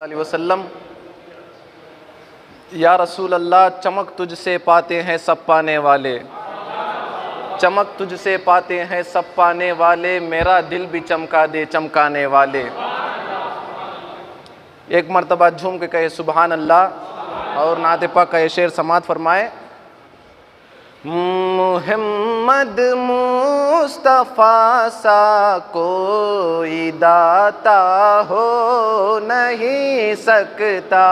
अलैहि वसल्लम, या रसूल अल्लाह, चमक तुझसे पाते हैं सब पाने वाले, चमक तुझसे पाते हैं सब पाने वाले, मेरा दिल भी चमका दे चमकाने वाले। एक मरतबा झूम के कहे सुबहान अल्लाह और नात पाक का ये शेर समात फरमाए। मुहम्मद मुस्तफ़ा सा कोई दाता हो नहीं सकता,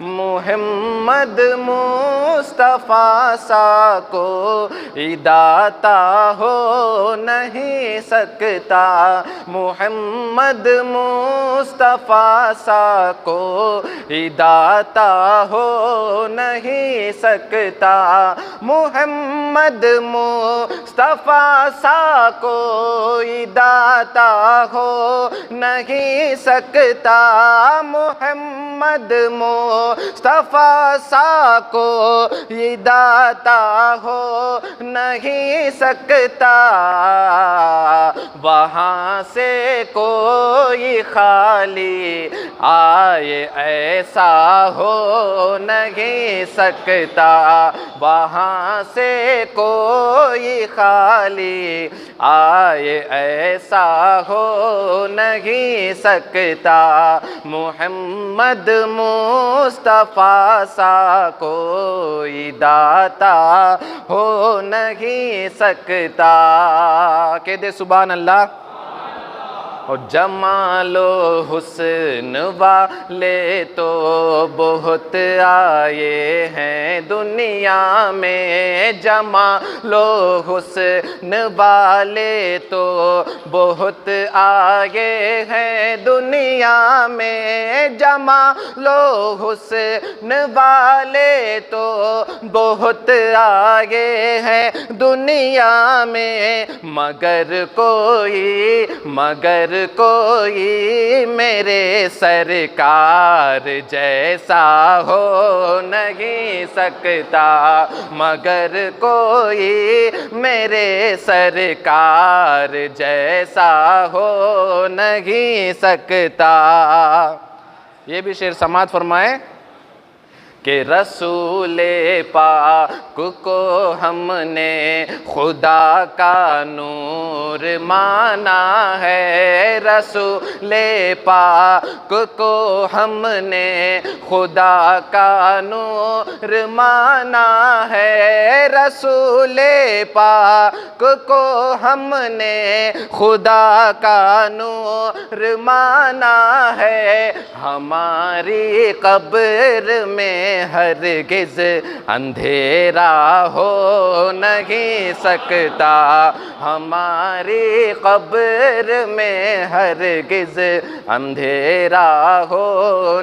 मुहम्मद मुस्तफ़ा सा कोई दाता हो नहीं सकता, मुहम्मद मुस्तफ़ा सा कोई दाता हो नहीं सकता, मुहम्मद मुस्तफ़ा सा कोई दाता हो नहीं सकता, मुहम्मद मुस्तफ़ा सा कोई दाता हो नहीं सकता, वहाँ से कोई खाली आए ऐसा हो नहीं सकता, वहाँ से कोई खाली आए ऐसा हो नहीं सकता, मुहम्मद मुस्तफ़ा सा कोई दाता हो नहीं सकता। कह दे सुभान अल्लाह। और जमालो हुस्न वाले तो बहुत आए हैं दुनिया में, जमालो हुस्न वाले तो बहुत आए हैं दुनिया में, जमालो हुस्न वाले तो बहुत आए हैं दुनिया में, मगर कोई मेरे सरकार जैसा हो नहीं सकता, मगर कोई मेरे सरकार जैसा हो नहीं सकता। ये भी शेर समात फरमाए कि रसूले पाक को हमने खुदा का नूर माना है, रसूले पाक को हमने खुदा का नूर माना है, रसूले पाक को हमने खुदा का नूर माना है, हमारी कब्र में हरगिज़ अंधेरा हो नहीं सकता, हमारी कब्र में हरगिज़ अंधेरा हो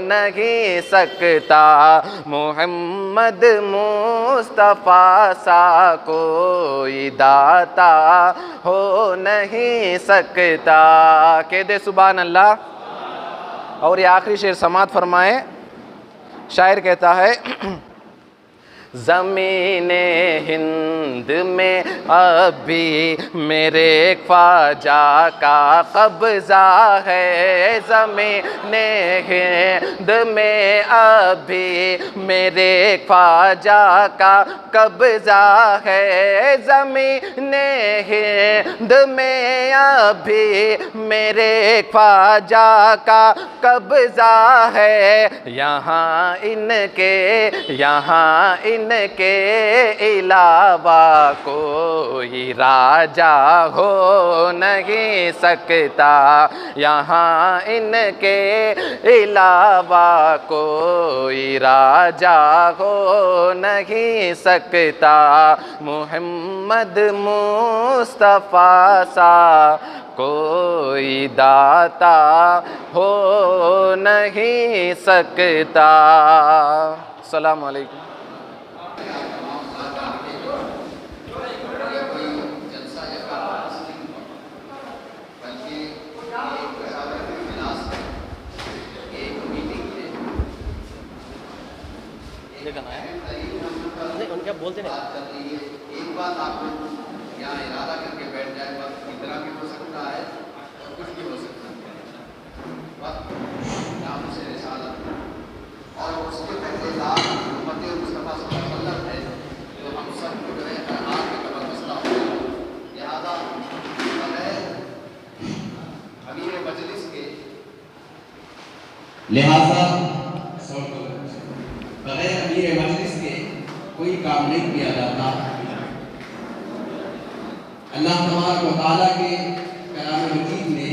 नहीं सकता, मुहम्मद मुस्तफ़ा सा कोई दाता हो नहीं सकता। कह दे सुभान अल्लाह। और ये आखिरी शेर समात फरमाए। शायर कहता है ज़मीने हिंद में अभी मेरे ख्वाजा का कब्ज़ा है, ज़मीने हिंद में अभी मेरे ख्वाजा का कब्ज़ा है, ज़मीने हिंद में अभी मेरे ख्वाजा का कब्ज़ा है, यहाँ इनके अलावा कोई राजा हो नहीं सकता, यहाँ इनके अलावा कोई राजा हो नहीं सकता, मुहम्मद मुस्तफ़ा सा कोई दाता हो नहीं सकता। अस्सलामु अलैकुम। उनके बोलते नहीं, एक बात आप यहाँ इरादा करके बैठ जाए, बस इतना भी हो सकता है और कुछ भी हो सकता है। लिहाजा बगैर अमीर मजलिस के कोई काम नहीं किया जाता। अल्लाह तबारक व तआला के कलाम मजीद ने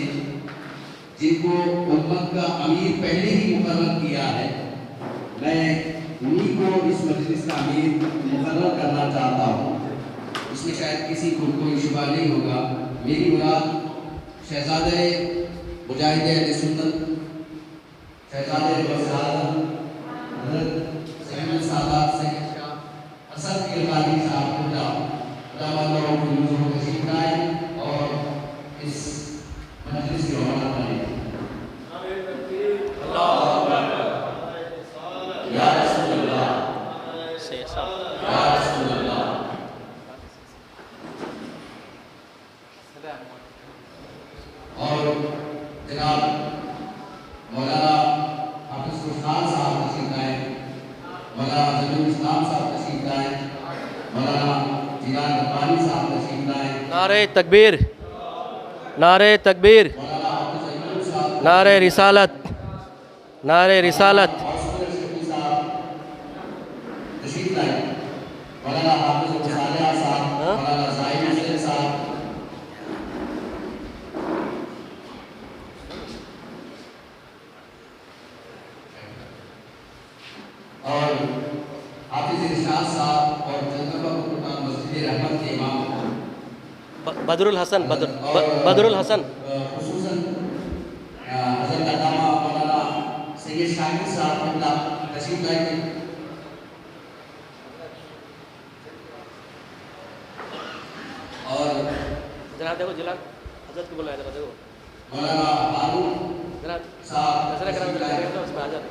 जिनको उम्मत का अमीर पहले ही मुकर्रर किया है, मैं उन्हीं को इस मजलिस का अमीर मुकर्रर करना चाहता हूँ। इसमें शायद किसी को कोई शुबा नहीं होगा। मेरी मुराद शहजादे मुजाहिद अहले सुन्नत शहजादे सादात से असद गिरदारी साहब को तशरीफ लाए और इस मजलिस की रौनक बने। या रसूलुल्लाह, या रसूलुल्लाह। और जनाब मौलाना हाफिज खुशहाल साहब तशरीफ लाए, मौलाना जमील इस्लाम साहब तशरीफ लाए, मौलाना जिलान रब्बानी साहब तशरीफ लाए। नारे तकबीर, नारे तकबीर, मौलाना हाफिज अयूब साहब, नारे रिसालत, नारे रिसालत। तशरीफ लाए। मौलाना हाफिज मुसालिया साहब, मौलाना जाहिद हुसैन साहब, और हाफिज इरशाद साहब और जनता मस्जिद रहमत के इमाम बदरुल हसन, बदरुल हसन, खुसूसन हज़रत अल्लामा मौलाना सैयद शाहिद साहब तशरीफ लाए। और जरा देखो जिला हजरत को बुलाया, जरा देखो मौलाना हारून जरा साहब नजर तशरीफ लाए। करा उसमें आ जाते।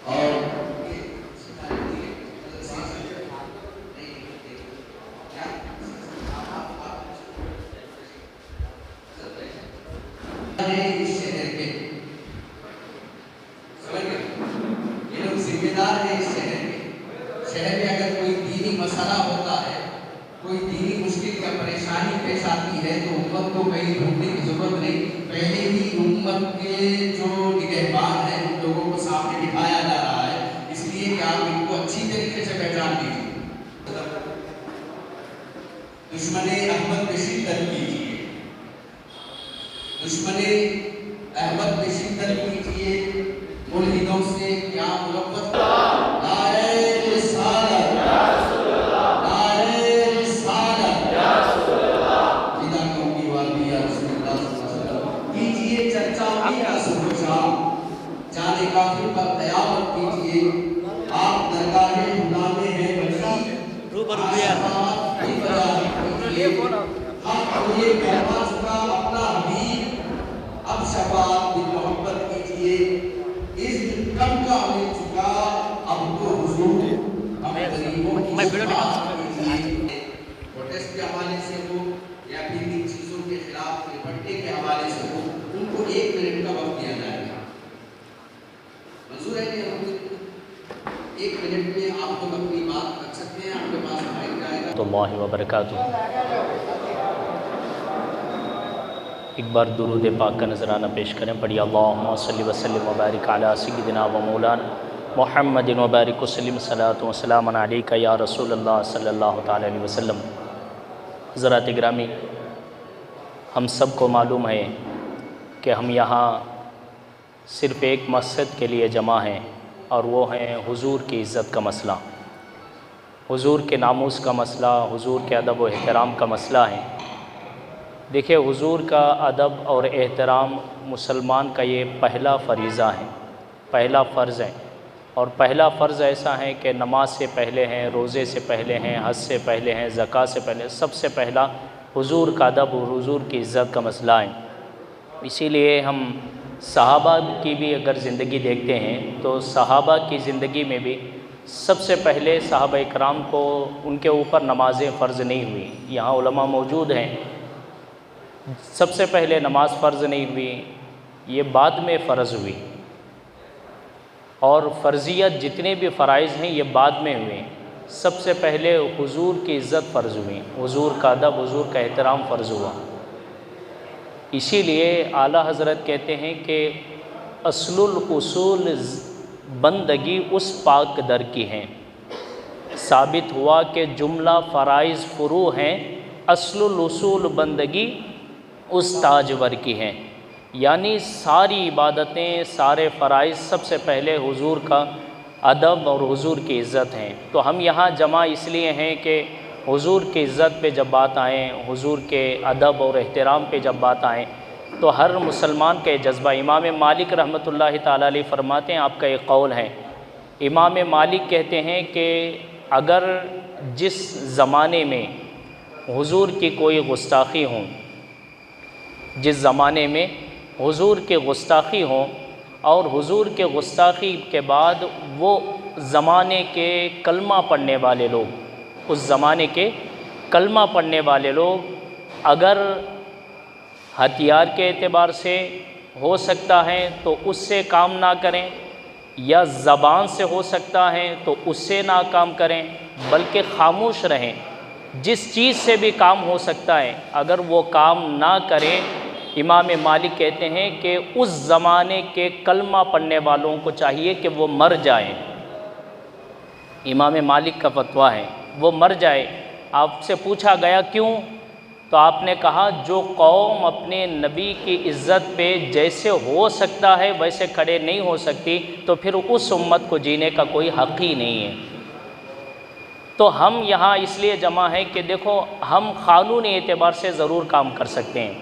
और इस शहर के समझ गए, ये लोग जिम्मेदार हैं इस शहर के। शहर में अगर कोई दीनी मसला होता है, कोई दीनी मुश्किल या परेशानी पेश आती है, तो उम्मत को कहीं ढूंढने की जरूरत नहीं, पहले ही उम्मत के जो निगहबान हैं उन लोगों को सामने बिठाया जा रहा है। इसलिए कि आप इनको अच्छी तरीके से पहचान लीजिए। दुश्मने अहमद पे शिद्दत कीजिए, दुश्मने अहमद पे शिद्दत कीजिए, मुल्हिदों से क्या मुलव्वत। नारे रिसालत, नारे रिसालत, जिदा कौमी वाली या रसूलुल्लाह सल्लल्लाहु अलैहि वसल्लम कीजिए चर्चा उनका सुबह शाम, जाने काफिर पर क़यामत कीजिए। आप दरगाहे खुदा में हैं बची, रूबरू हुआ। हम ये कहवा चुका अपना हबीब, अब शफाअत बिल मोहब्बत कीजिए। इस कम का मिल चुका, अब तो हुजूर अब गरीबों की शफाअत कीजिए। प्रोटेस्ट के हवाले से हो या फिर इन चीज़ों के खिलाफ निपटने के हवाले से हो, उनको 1 मिनट का वक्त दिया जाएगा। मंजूर है कि 1 मिनट में आप लोग अपनी बात रख सकते हैं। आपके पास माइक आएगा। तो अल्लाह व बरकातुहू। एक बार दुरूद पाक का नजराना पेश करें। पढ़िए अल्लाहुम्मा सल्लि व सल्लिम व बारिक अला सय्यिदिना व मौलाना मुहम्मदिन व बारिक व सल्लिम सलातु व सलामुन अलैका या रसूलल्लाह सल्लल्लाहु तआला अलैहि वसल्लम। हज़रात गिरामी, हम सब को मालूम है कि हम यहाँ सिर्फ़ एक मकसद के लिए जमा हैं, और वो है हुजूर की इज़्ज़त का मसला, हुजूर के नामूस का मसला, हुजूर के अदब व एहतराम का मसला है। देखिए, हुजूर का अदब और एहतराम मुसलमान का ये पहला फ़रीज़ा है, पहला फ़र्ज़ है। और पहला फ़र्ज़ ऐसा है कि नमाज से पहले हैं, रोज़े से पहले हैं, हज से पहले हैं, ज़कात से पहले, सबसे पहला हुजूर का अदब और हुजूर की इज़्ज़त का मसला है। इसीलिए हम सहाबा की भी अगर ज़िंदगी देखते हैं तो सहाबा की ज़िंदगी में भी सबसे पहले सहाबा इकराम को उनके ऊपर नमाज़ें फ़र्ज़ नहीं हुई। यहाँ उलमा मौजूद हैं, सबसे पहले नमाज फ़र्ज़ नहीं हुई, ये बाद में फ़र्ज़ हुई। और फ़र्ज़ियत जितने भी फ़राइज़ हैं ये बाद में हुए। सबसे पहले हुजूर की इज़्ज़त फ़र्ज़ हुई, हुजूर का अदब, हुजूर का एहतराम फ़र्ज़ हुआ। इसीलिए आला हज़रत कहते हैं कि असलुल उसूल बंदगी उस पाक दर की हैं। साबित हुआ कि जुमला फ़राइज़ फ़ुरू हैं, असलुल उसूल बंदगी उस ताजवर की हैं। यानी सारी इबादतें, सारे फ़राइज़ सबसे पहले हुजूर का अदब और हुजूर की इज़्ज़त हैं। तो हम यहाँ जमा इसलिए हैं कि हुजूर की इज़्ज़त पे जब बात आए, हुजूर के अदब और एहतराम पे जब बात आए, तो हर मुसलमान का जज्बा, इमाम मालिक रहमतुल्लाहि ताला अलैह फरमाते हैं, आपका एक कौल है, इमाम मालिक कहते हैं कि अगर जिस ज़माने में हुजूर की कोई गुस्ताखी हो, जिस ज़माने में हुजूर के गुस्ताखी हो और हुजूर के गुस्ताखी के बाद वो ज़माने के कलमा पढ़ने वाले लोग, उस ज़माने के कलमा पढ़ने वाले लोग अगर हथियार के एतबार से हो सकता है तो उससे काम ना करें, या ज़बान से हो सकता है तो उससे ना काम करें, बल्कि खामोश रहें। जिस चीज़ से भी काम हो सकता है अगर वो काम ना करें, इमाम मालिक कहते हैं कि उस ज़माने के कलमा पढ़ने वालों को चाहिए कि वो मर जाएं। इमाम मालिक का फतवा है वो मर जाए। आपसे पूछा गया क्यों, तो आपने कहा जो कौम अपने नबी की इज़्ज़त पे जैसे हो सकता है वैसे खड़े नहीं हो सकती, तो फिर उस उम्मत को जीने का कोई हक़ ही नहीं है। तो हम यहाँ इसलिए जमा हैं कि देखो, हम क़ानूनी एतबार से ज़रूर काम कर सकते हैं,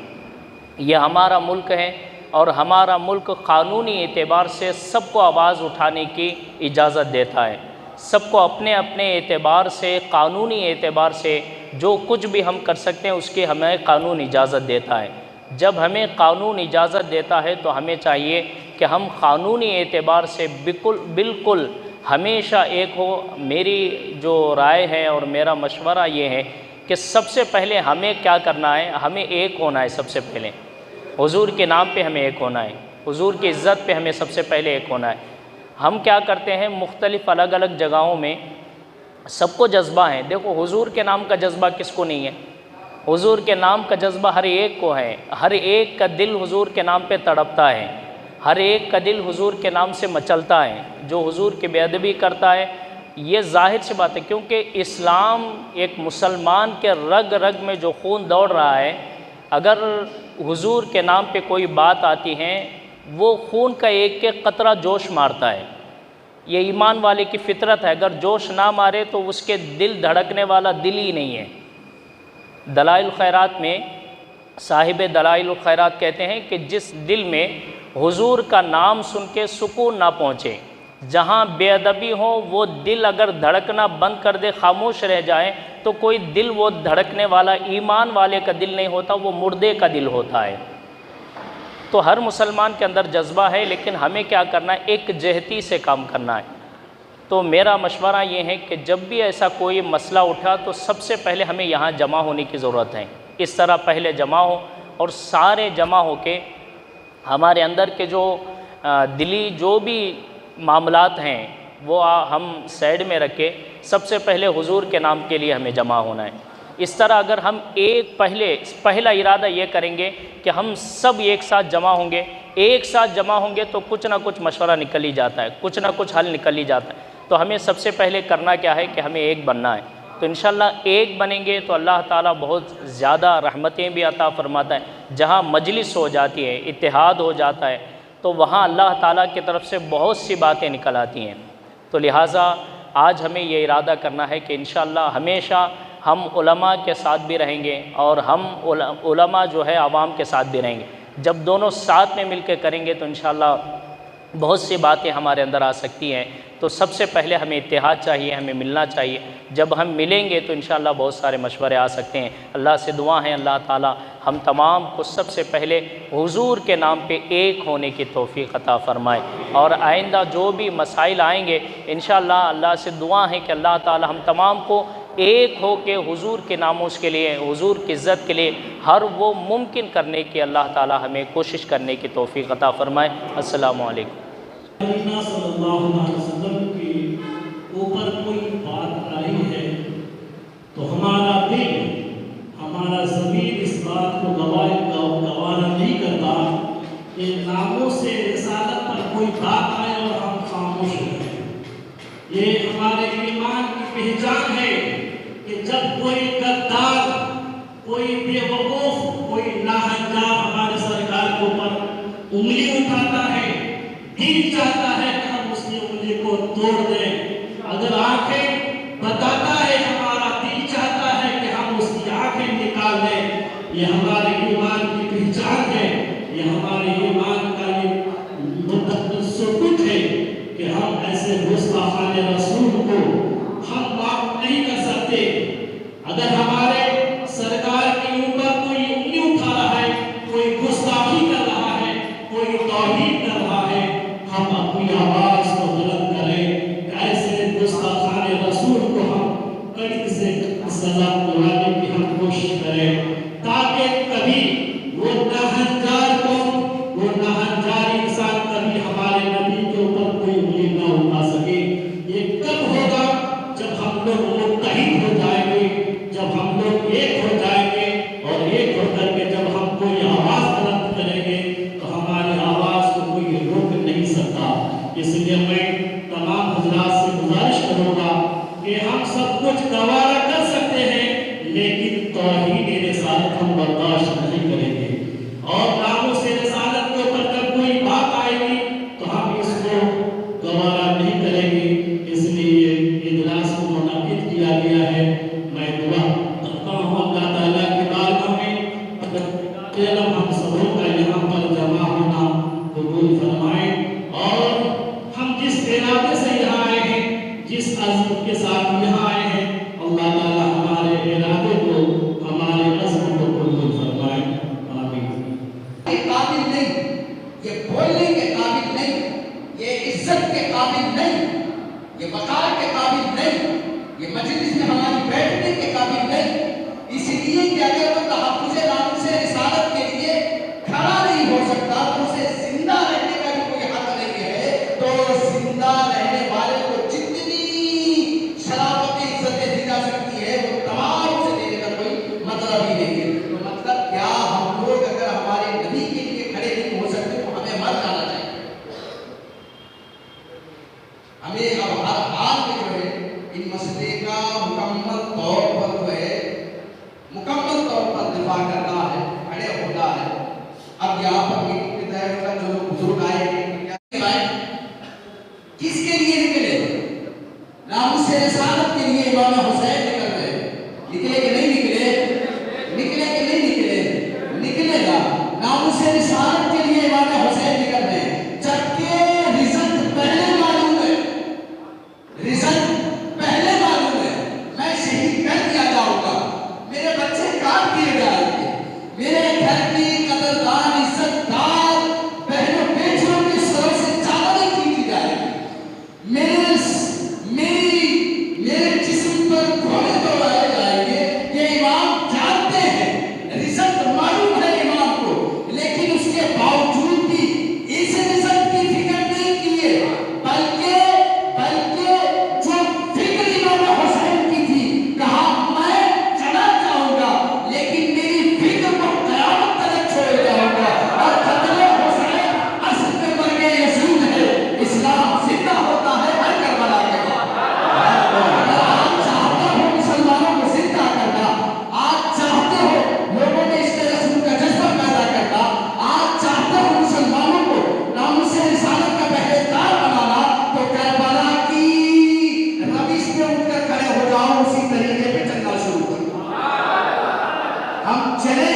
ये हमारा मुल्क है और हमारा मुल्क क़ानूनी एतबार से सबको आवाज़ उठाने की इजाज़त देता है। सबको अपने अपने एतबार से, क़ानूनी एतबार से जो कुछ भी हम कर सकते हैं उसकी हमें कानून इजाज़त देता है। जब हमें कानून इजाज़त देता है तो हमें चाहिए कि हम क़ानूनी एतबार से बिल्कुल हमेशा एक हो। मेरी जो राय है और मेरा मशवरा ये है कि सबसे पहले हमें क्या करना है, हमें एक होना है। सबसे पहले हुजूर के नाम पे हमें एक होना है, हुजूर की इज़्ज़त पे हमें सबसे पहले एक होना है। हम क्या करते हैं, मुख्तलिफ़ अलग अलग जगहों में सबको जज्बा है। देखो, हुजूर के नाम का जज्बा किसको नहीं है? हुजूर के नाम का जज्बा हर एक को है। हर एक का दिल हुजूर के नाम पे तड़पता है, हर एक का दिल हुजूर के नाम से मचलता है। जो हुजूर की बेअदबी करता है, ये ज़ाहिर सी बात है, क्योंकि इस्लाम एक मुसलमान के रग रग में जो खून दौड़ रहा है, अगर हुजूर के नाम पे कोई बात आती है, वो खून का एक एक कतरा जोश मारता है। ये ईमान वाले की फितरत है, अगर जोश ना मारे तो उसके दिल धड़कने वाला दिल ही नहीं है। दलाइल खैरात में साहिब दलाइल खैरात कहते हैं कि जिस दिल में हुजूर का नाम सुन के सुकून ना पहुँचे, जहाँ बेअदबी हो, वो दिल अगर धड़कना बंद कर दे, खामोश रह जाए, तो कोई दिल वो धड़कने वाला ईमान वाले का दिल नहीं होता, वो मुर्दे का दिल होता है। तो हर मुसलमान के अंदर जज्बा है, लेकिन हमें क्या करना है, एक जहती से काम करना है। तो मेरा मशवरा ये है कि जब भी ऐसा कोई मसला उठा तो सबसे पहले हमें यहाँ जमा होने की ज़रूरत है। इस तरह पहले जमा हो और सारे जमा हो के हमारे अंदर के जो दिली जो भी मामलात हैं वो हम साइड में रखे, सबसे पहले हुजूर के नाम के लिए हमें जमा होना है। इस तरह अगर हम पहला इरादा ये करेंगे कि हम सब एक साथ जमा होंगे, एक साथ जमा होंगे तो कुछ ना कुछ मशवरा निकल ही जाता है, कुछ ना कुछ हल निकल ही जाता है। तो हमें सबसे पहले करना क्या है कि हमें एक बनना है। तो इंशाअल्लाह एक बनेंगे तो अल्लाह ताला बहुत ज़्यादा रहमतें भी अता फरमाता है। जहाँ मजलिस हो जाती है, इत्तेहाद हो जाता है, तो वहाँ अल्लाह ताला की तरफ से बहुत सी बातें निकल आती हैं। तो लिहाजा आज हमें ये इरादा करना है कि इंशाअल्लाह हमेशा हम उलमा के साथ भी रहेंगे और हम उलमा जो है आवाम के साथ भी रहेंगे। जब दोनों साथ में मिलकर करेंगे तो इंशाअल्लाह बहुत सी बातें हमारे अंदर आ सकती हैं। तो सबसे पहले हमें इत्तेहाद चाहिए, हमें मिलना चाहिए। जब हम मिलेंगे तो इंशाअल्लाह बहुत सारे मशवरे आ सकते हैं। अल्लाह से दुआ है अल्लाह ताला हम तमाम को सबसे पहले हुजूर के नाम पे एक होने की तौफीक अता फ़रमाए, और आइंदा जो भी मसाइल आएंगे इंशाअल्लाह अल्लाह से दुआ है कि अल्लाह ताला हम तमाम को एक हो के हुजूर के नामोस के लिए, हुजूर की इज़्ज़त के लिए हर वो मुमकिन करने की अल्लाह ताला हमें कोशिश करने की तौफीक अता फ़रमाए। अस्सलामु अलैकुम। सल्लल्लाहु अलैहि वसल्लम के ऊपर कोई बात आई है तो हमारा दिल, हमारा ज़मीर इस बात को गवाह नहीं कि नामों से रिसालत पर कोई बात आए और हम खामोश रहें। ये हमारे ईमान की पहचान है कि जब कोई गद्दार, कोई बेवकूफ, कोई नाहंगार हमारे सरकार के ऊपर उंगली उठाता है, दिल चाहता है कि हम उसकी उंगली को तोड़ दें। अगर आंखें बताता है, हमारा दिल चाहता है कि हम उसकी आंखें निकाल दें। ये हमारे ईमान की पहचान है, ये हमारे ईमान का ये मुकद्दस सबूत है कि हम ऐसे गुस्ताखाने रसूल को हम माफ नहीं कर सकते। अगर हमारे सरकार के ऊपर कोई उंगली उठा रहा है, कोई गुस्ताखी कर रहा है, कोई तौहीन कर रहा है, हम अपनी आवाज को बुलंद करें। ऐसे गुस्ताखाने रसूल को हम कड़ी से सजा दिलाने की हम कोशिश करें, ताकि कभी वो नाहंकार को, वो नाहंकार इंसान कभी हमारे नबी के ऊपर कोई उंगली ना उठा सके। ये कब होगा? जब हम लोग मुत्तहिद हो जाएंगे, जब हम लोग एक हो जाएंगे, और एक होकर के जब हम कोई आवाज बुलंद करेंगे तो हमारी आवाज को कोई रोक नहीं सकता। इसलिए मैं तमाम हजरात से गुजारिश करूंगा कि हम सब कुछ गवारा कर सकते हैं, लेकिन तौहीन रिसालत हम बर्दाश्त नहीं करेंगे। और नामों से रिसालत के ऊपर जब कोई बात आएगी तो हम इसको गवारा नहीं करेंगे। इसलिए इजलास को मुनाकिद किया गया है। मैं दुआ करता हूँ अल्लाह ताला की बारगाह में अगर हम सबों का यहाँ पर जमा होना कबूल फरमाए, और हम जिस इरादे से यहाँ आए हैं, जिस अज़्म के साथ यहाँ आए हैं, अल्लाह ताला हमारे इरादे को, हमारे अज़्म को कबूल फरमाए। आमीन। ये काबिल नहीं, ये बोलने के काबिल नहीं, ये इज्जत के काबिल नहीं, ये वकार के काबिल नहीं, ये मजलिस में हमारी बैठने के काबिल नहीं। इसलिए कि अगर वो तहफ़्फ़ुज़ नामूस रिसालत के लिए खड़ा नहीं हो सकता तो उसे जिंदा रहने का भी कोई हक नहीं है। तो जिंदा रहने वाले को जितनी शराफत इज्जतें दी जा सकती है वो तमाम से देने का कोई मतलब ही नहीं है। तो मतलब क्या, हम लोग अगर हमारे नबी के लिए खड़े नहीं हो सकते तो हमें मर जाना चाहिए। हमें अब हर हाल में जो है इन मसले का मुकम्मल तौर पर जो है, मुकम्मल तौर पर दिफा करना है, खड़े होना है। अब यहाँ पर मीटिंग के तहत का जो बुजुर्ग आए किसके लिए निकले? नामूस रिसालत के लिए इमाम हुसैन निकल रहे, निकले कि नहीं निकले? निकले कि नहीं निकले? निकलेगा। नामूस रिसालत के लिए इमाम हुसैन निकल रहे, जबकि रिजल्ट पहले मालूम है, रिजल्ट पहले मालूम है। मैं शहीद कर दिया जाऊंगा, मेरे बच्चे काट दिए जाएंगे, मेरे घर की कदरदान इज्जतदार बहनों बेटियों की सर से चादरें खींची जाएगी, मेरे जिस्म पर घोड़े दौड़ाए जाएंगे। ये इमाम जानते हैं, रिजल्ट मालूम है इमाम को, लेकिन उसके बावजूद भी इस रिजल्ट की फिक्र नहीं किए, बल्कि जो फिक्र इमाम हुसैन की थी, कहा मैं चला जाऊंगा लेकिन मेरी फिक्र को क़यामत तक छोड़ जाऊंगा। और कत्ले हुसैन असल में मर्गे यसीन है, इस्लाम जिंदा होता है हर करबला के बाद। आप चाहते हो मुसलमानों को जिंदा करना, आप चाहते हो लोगों में इस रस्म का जज्बा पैदा करना, आप चाहते हो मुसलमानों को नामूस रिसालत का पहरेदार बनाना, तो करबला की रविश में उठकर खड़े हो जाओ, उसी तरीके पे चलना शुरू करो। हम चले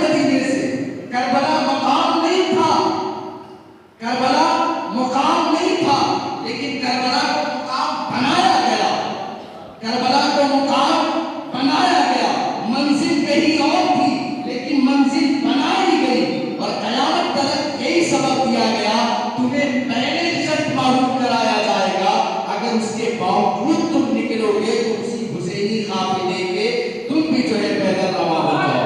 मदीने से। करबला मकाम नहीं था, करबला मुकाम नहीं था, लेकिन करबला को मुकाम बनाया गया, करबला को मुकाम बनाया गया। मंजिल कहीं और थी, लेकिन मंजिल बनाई गई, और क़यामत तक यही सबक दिया गया, तुम्हें पहले रिजल्ट मालूम कराया जाएगा। अगर उसके बावजूद तुम निकलोगे तो उसी हुसैनी काफिले के तुम भी जो है पैदल रवा हो जाओ।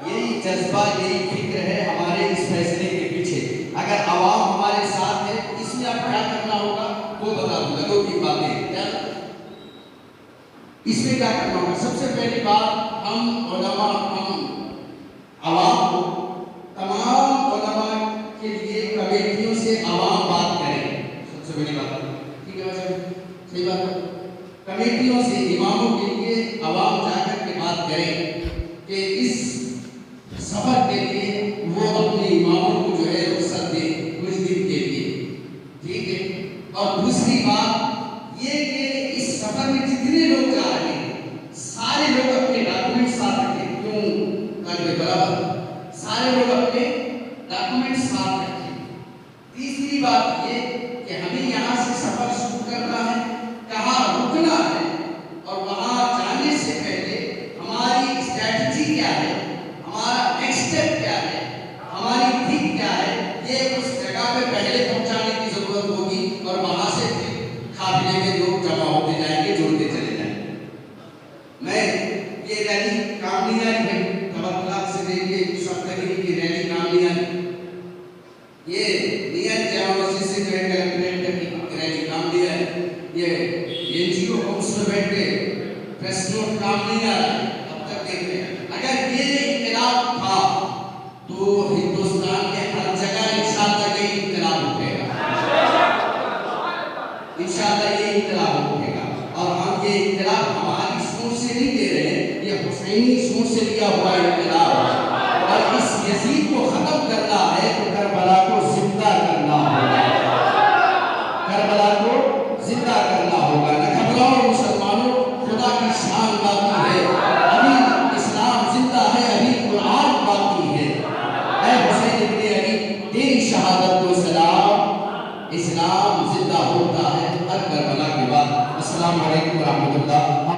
यही जज्बा, यही फिक्र है हमारे इस फैसले के पीछे। अगर आवाम हमारे साथ है तो इसमें अब क्या करना होगा वो बता दूंगा। दो तीन बातें क्या इसमें क्या करना होगा। सबसे पहली बात, हम उलमा, हम आवाम को सबसे बड़ी बात। ठीक है भाई, सही बात है। कमेटियों से इमामों के लिए आवाम जाकर के बात करें कि इस सफर के लिए वो अपने इमामों को जो है रुख्सत दे कुछ दिन के लिए। ठीक है। और दूसरी बात ये कि इस सफर में जितने लोग जा रहे हैं सारे लोग अपने डॉक्यूमेंट साथ रखें। क्यों करके बराबर सारे लोग अपने डॉक्यूमेंट साथ रखें। तीसरी बात ये कि हमें यहाँ से सफर शुरू करना है, कहाँ रुकना है और वहाँ जाने से पहले हमारी स्ट्रैटेजी क्या है, हमारा नेक्स्ट स्टेप क्या है, हमारी थिंक क्या है, ये उस जगह पे पहले पहुंचाने की जरूरत होगी और वहां से काफिले में लोग जमा होते जाएंगे, जुड़ते चले जाएंगे। मैं ये रैली काम नहीं आई भाई, तवक्कुलात से लेके सप्तगिरी की रैली काम नहीं आई। ये नियत जामा मस्जिद से जो है कलेक्ट्रेट तक की रैली काम नहीं आई। ये एनजीओ हाउस में बैठ के प्रेस नोट काम नहीं आ रहा है। अब तक देख रहे हैं, अगर ये इनकलाब था तो हिंदुस्तान के हर जगह इंशाअल्लाह ये इनकलाब उठेगा, इंशाअल्लाह ये इनकलाब उठेगा। और हम ये इनकलाब हमारी सोच से नहीं दे रहे हैं, ये हुसैनी सोच से लिया हुआ इनकलाब है। और इस यजीद को खत्म करना है तो करबला को जिंदा करना होगा, करबला को जिंदा करना होगा। न घबराओ मुसलमानों, खुदा की शान बाकी है, अभी इस्लाम जिंदा है, अभी कुरान बाकी है। ऐ हुसैन इब्ने अली, तेरी शहादत को सलाम, इस्लाम जिंदा होता है हर करबला के बाद। अस्सलाम वालेकुम व रहमतुल्लाह।